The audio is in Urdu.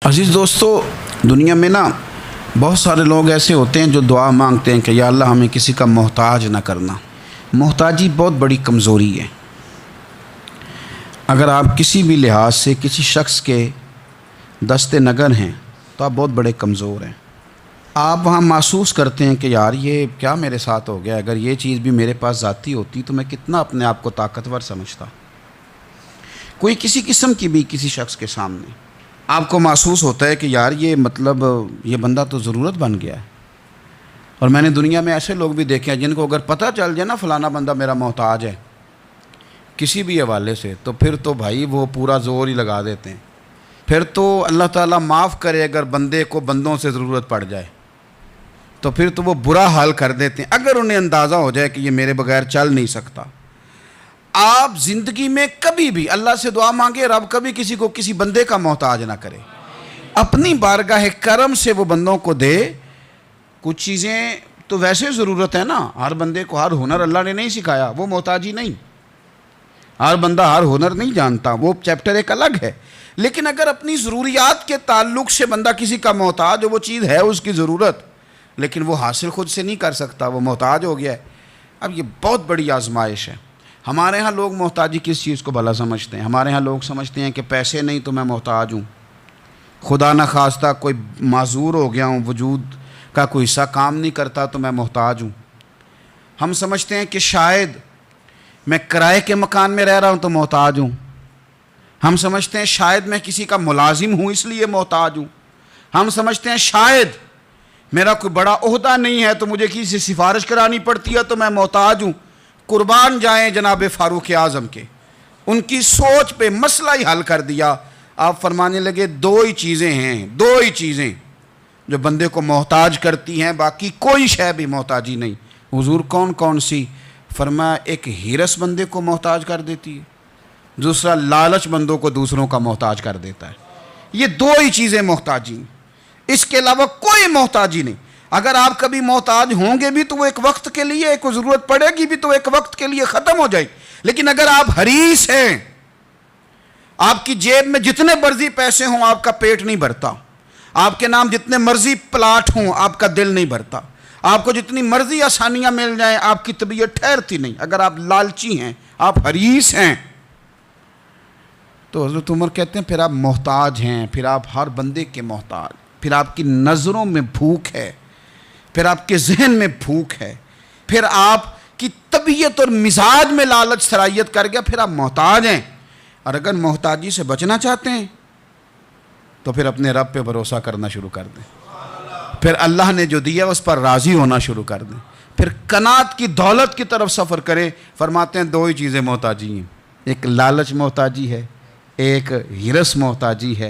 عزیز دوستو، دنیا میں بہت سارے لوگ ایسے ہوتے ہیں جو دعا مانگتے ہیں کہ یا اللہ ہمیں کسی کا محتاج نہ کرنا۔ محتاجی بہت بڑی کمزوری ہے۔ اگر آپ کسی بھی لحاظ سے کسی شخص کے دست نگر ہیں تو آپ بہت بڑے کمزور ہیں۔ آپ وہاں محسوس کرتے ہیں کہ یار یہ کیا میرے ساتھ ہو گیا، اگر یہ چیز بھی میرے پاس ذاتی ہوتی تو میں کتنا اپنے آپ کو طاقتور سمجھتا۔ کوئی کسی قسم کی بھی کسی شخص کے سامنے آپ کو محسوس ہوتا ہے کہ یار یہ بندہ تو ضرورت بن گیا ہے۔ اور میں نے دنیا میں ایسے لوگ بھی دیکھے ہیں جن کو اگر پتہ چل جائے نا فلانا بندہ میرا محتاج ہے کسی بھی حوالے سے، تو پھر تو بھائی وہ پورا زور ہی لگا دیتے ہیں۔ پھر تو اللہ تعالیٰ معاف کرے اگر بندے کو بندوں سے ضرورت پڑ جائے تو پھر تو وہ برا حال کر دیتے ہیں اگر انہیں اندازہ ہو جائے کہ یہ میرے بغیر چل نہیں سکتا۔ آپ زندگی میں کبھی بھی اللہ سے دعا مانگے رب کبھی کسی کو کسی بندے کا محتاج نہ کرے، اپنی بارگاہ کرم سے وہ بندوں کو دے۔ کچھ چیزیں تو ویسے ضرورت ہے نا، ہر بندے کو ہر ہنر اللہ نے نہیں سکھایا، وہ محتاجی نہیں، ہر بندہ ہر ہنر نہیں جانتا، وہ چیپٹر ایک الگ ہے۔ لیکن اگر اپنی ضروریات کے تعلق سے بندہ کسی کا محتاج ہو، وہ چیز ہے اس کی ضرورت لیکن وہ حاصل خود سے نہیں کر سکتا، وہ محتاج ہو گیا ہے، اب یہ بہت بڑی آزمائش ہے۔ ہمارے ہاں لوگ محتاجی کس چیز کو بھلا سمجھتے ہیں؟ ہمارے ہاں لوگ سمجھتے ہیں کہ پیسے نہیں تو میں محتاج ہوں، خدا نہ خواستہ کوئی معذور ہو گیا ہوں، وجود کا کوئی حصہ کام نہیں کرتا تو میں محتاج ہوں۔ ہم سمجھتے ہیں کہ شاید میں کرائے کے مکان میں رہ رہا ہوں تو محتاج ہوں۔ ہم سمجھتے ہیں شاید میں کسی کا ملازم ہوں اس لیے محتاج ہوں۔ ہم سمجھتے ہیں شاید میرا کوئی بڑا عہدہ نہیں ہے تو مجھے کسی سے سفارش کرانی پڑتی ہے تو میں محتاج ہوں۔ قربان جائیں جناب فاروق اعظم کے، ان کی سوچ پہ مسئلہ ہی حل کر دیا۔ آپ فرمانے لگے دو ہی چیزیں جو بندے کو محتاج کرتی ہیں، باقی کوئی شے بھی محتاجی نہیں۔ حضور کون سی؟ فرمایا ایک ہرس بندے کو محتاج کر دیتی ہے، دوسرا لالچ بندوں کو دوسروں کا محتاج کر دیتا ہے۔ یہ دو ہی چیزیں محتاجی ہیں، اس کے علاوہ کوئی محتاجی نہیں۔ اگر آپ کبھی محتاج ہوں گے بھی تو وہ ایک وقت کے لیے، ایک ضرورت پڑے گی بھی تو ایک وقت کے لیے ختم ہو جائے گی۔ لیکن اگر آپ حریص ہیں، آپ کی جیب میں جتنے مرضی پیسے ہوں آپ کا پیٹ نہیں بھرتا، آپ کے نام جتنے مرضی پلاٹ ہوں آپ کا دل نہیں بھرتا، آپ کو جتنی مرضی آسانیاں مل جائیں آپ کی طبیعت ٹھہرتی نہیں۔ اگر آپ لالچی ہیں، آپ حریص ہیں، تو حضرت عمر کہتے ہیں پھر آپ محتاج ہیں، پھر آپ ہر بندے کے محتاج، پھر آپ کی نظروں میں بھوک ہے، پھر آپ کے ذہن میں بھوک ہے، پھر آپ کی طبیعت اور مزاج میں لالچ سرایت کر گیا، پھر آپ محتاج ہیں۔ اور اگر محتاجی سے بچنا چاہتے ہیں تو پھر اپنے رب پہ بھروسہ کرنا شروع کر دیں، پھر اللہ نے جو دیا اس پر راضی ہونا شروع کر دیں، پھر قناعت کی دولت کی طرف سفر کریں۔ فرماتے ہیں دو ہی چیزیں محتاجی ہیں، ایک لالچ محتاجی ہے، ایک ہرس محتاجی ہے۔